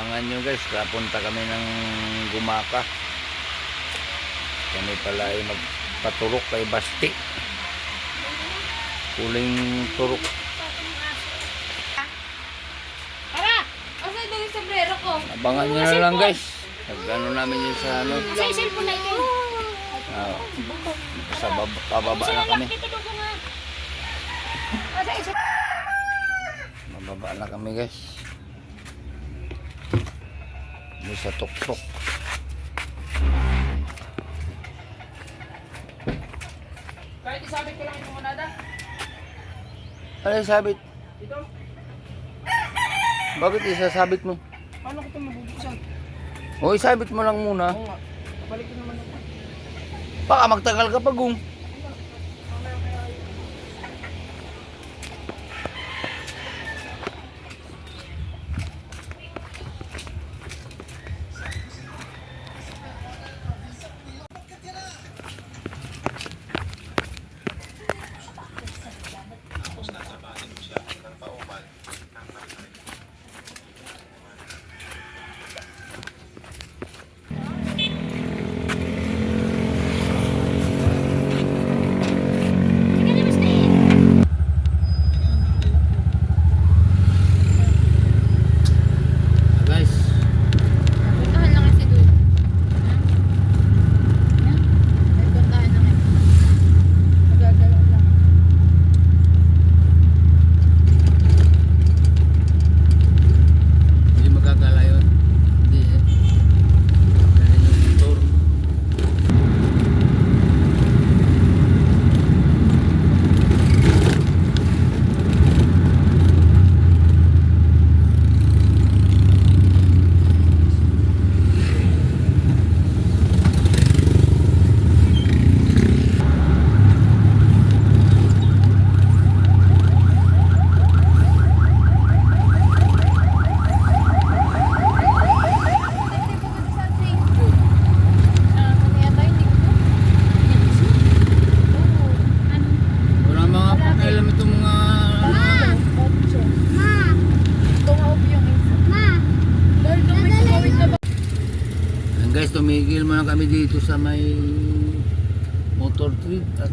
Abangan nyo guys, kapunta kami ng Gumaka. Kami pala ay magpaturok kay Basti. Huling turok. Para! Asa ito yung sombrero ko? Abangan nyo na lang guys. Nagano namin yun sa ano. Asa yung cellphone na ito? Sa pababa na kami. Mababa na kami guys. Dito sa tuktok. Kahit isabit ko lang yung monada. Ano yung sabit? Ito? Bakit isasabit mo? Paano ko ito mabubuksan? O isabit mo lang muna. Oo nga. Balik ko naman ako. Baka magtagal ka pag guys. Puntahan lang kasi doon. Ay, puntahan lang yan. Magagalaw lang. Hindi magagala yun. Hindi eh. Dahil yung motor. Wala mga pakialam itong mga Ayan guys, tumigil muna kami dito sa may motor trip at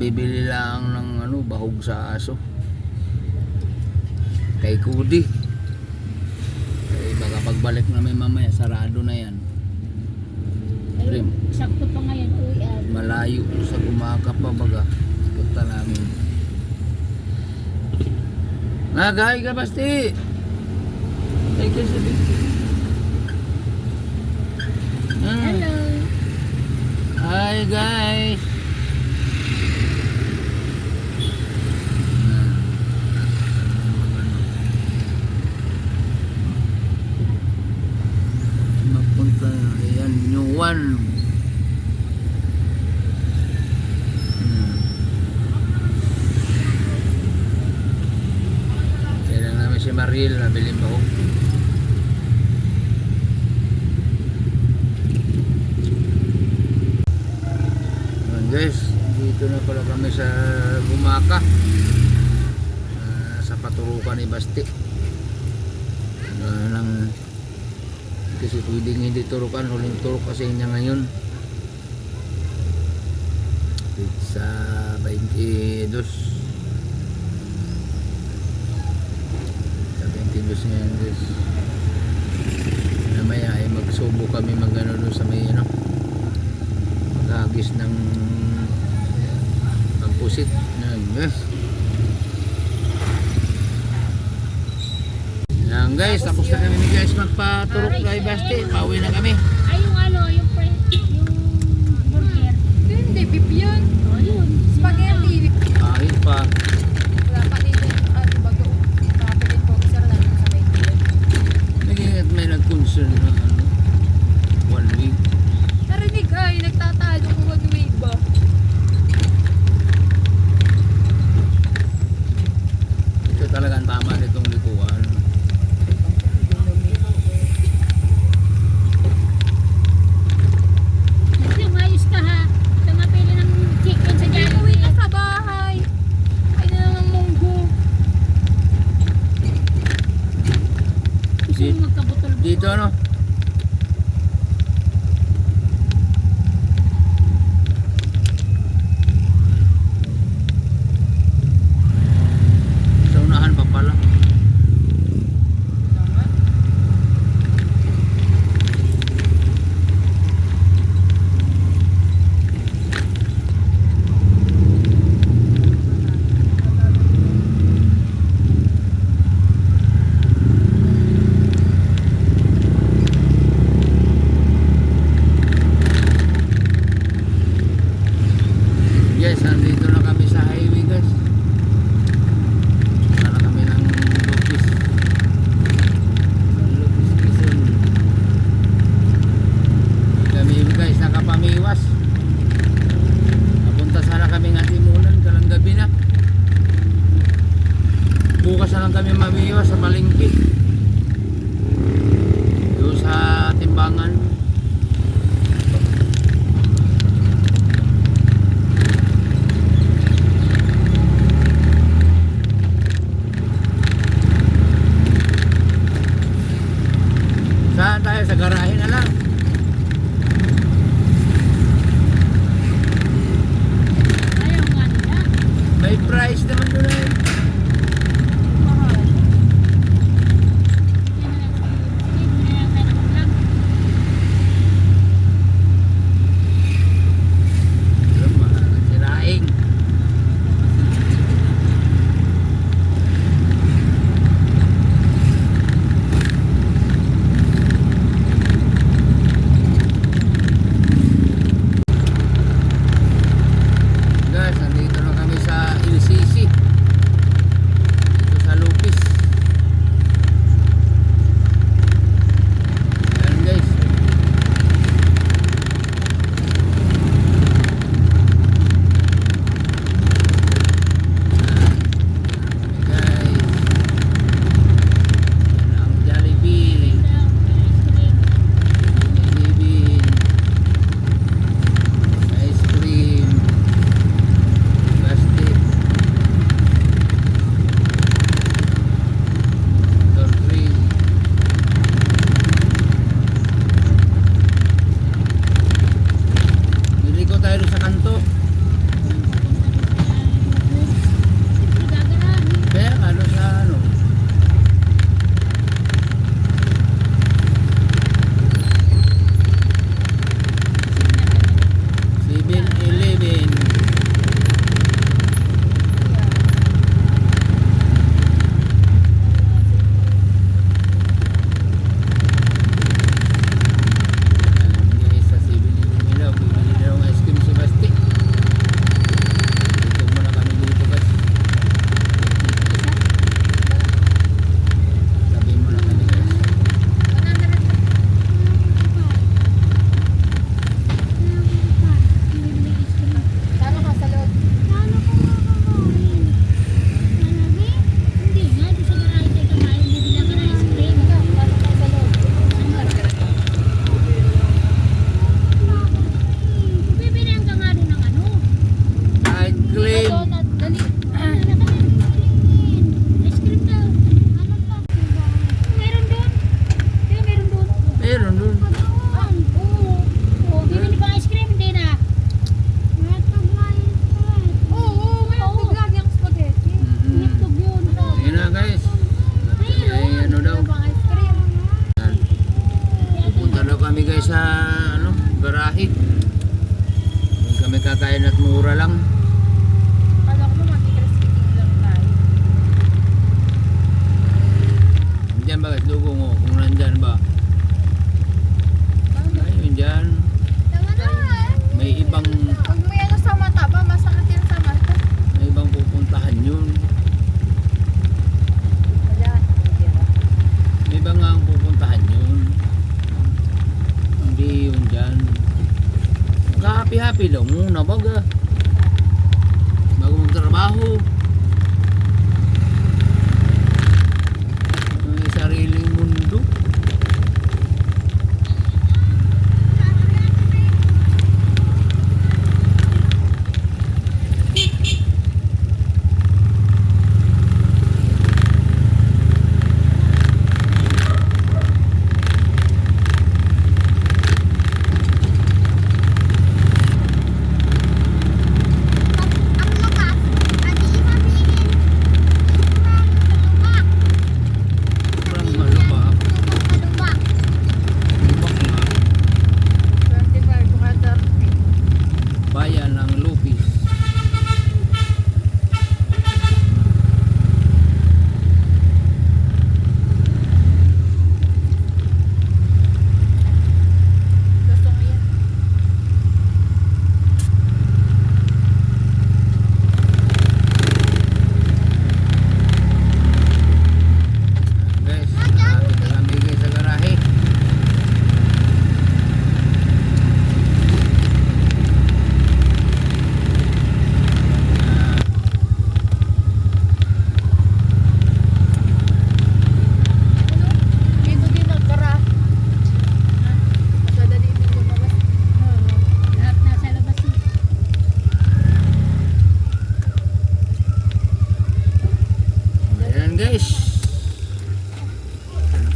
bibili lang ng ano, bahog sa aso kay Kudi. Eh, baka pagbalik namin mamaya sarado na yan. Prim, Sakto pa ngayon, uwi malayo sa Gumaka pa baga. Punta namin. Nagahay ka Basti. Ay ka sabi. Hello. Hi guys. Mapunta yan new one. Kailan namin si Mariel nabili ba ako? Guys, dito na pala kami sa Gumaka, sa paturukan ni Basti. Kasi pwedeng hindi turukan, huling turok kasi niya ngayon sa 22 ngayon guys. Namaya ay magsubo kami magano doon sa may ano, maghagis ng pagpusit. Yes. Yan guys, tapos na kami guys magpaturok kay Basti. Pauwi na kami. Ay, yung ano, yung burger. Hindi, beef yun. Oh, yun. Spaghetti. Kahit pa. Wala pa dito yung bago. Kapilin po, isa lang sa may Naging at may nag-concern na ano, 1 week. narinig ay, nagtatalo kung 1 week ba? Ito talaga ang tama nitong likuan. Yung ayos ka ha. Tumapili ng chicken sa Jollibee. Gusto mo magkabutol. Dito ano? Sa unahan pa pala. Yes, nandito na kami sa highway guys. Para kami ng Lopez. Lopez Quezon. Kami guys nakapamiwas. Napunta sana kami ng Timunan, kalang gabi na. Bukas na lang kami mamiwas sa Palengke. Doon sa Timbangan. Saan tayo? Sa garahe na lang. Ayaw nga nila. May price naman doon eh. Mahal. Hindi na lang vlog. Alam mo, siraing. Guys, nandito na kami sa LCC. Dito sa Lopez. Ayan guys. Guys. Yan ang Jollibee. Jollibee. Ice cream. Plastic. Motor cream. Niliko tayo doon sa kanto. Kaya ano sa ano. Seven Eleven. Guys, sa 7-Eleven daw, bibili daw ng ice cream si Basti. Dito muna kami dito guys. Sabi muna kami guys. Tama ka sa loob. Hindi nga, doon sa garahe tayo kamain, bibili ka ng ice cream. Tama ka sa loob. Bibilihan ka nga rin ng ano? Ice cream. Donut, dali. Ice cream daw. Meron doon. Di ba meron doon? Meron dun. Oo. Oo, bibili ka ng ice cream, hindi na. Oo, may hotdog lagi ang spaghetti. Mm-mm. Hotdog yun. Ayun na guys. Ay, ano daw. Ice cream. Yan. Pupunta daw kami guys sa ano, garahe. Doon kami kakain at mura lang. Kala ko ba mag-crispy lang tayo. Diyan ba guys, dugo mo kung nandyan ba. Ayun dyan. May ibang Pag may ano sa mata ba, masakit yan sa mata. may ibang pupuntahan yun. Wala. May ibang nga ang pupuntahan yun. Hindi yun dyan. Mag-happy-happy daw muna baga. Bago magtrabaho. May sariling mundo.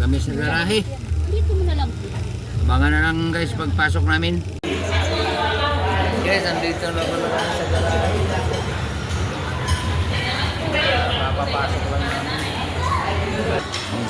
kami sa garahe. Dito mo na lang. Abangan na lang guys pagpasok namin. Guys, andito na pala kami sa garahe. Papapasok lang namin. Ang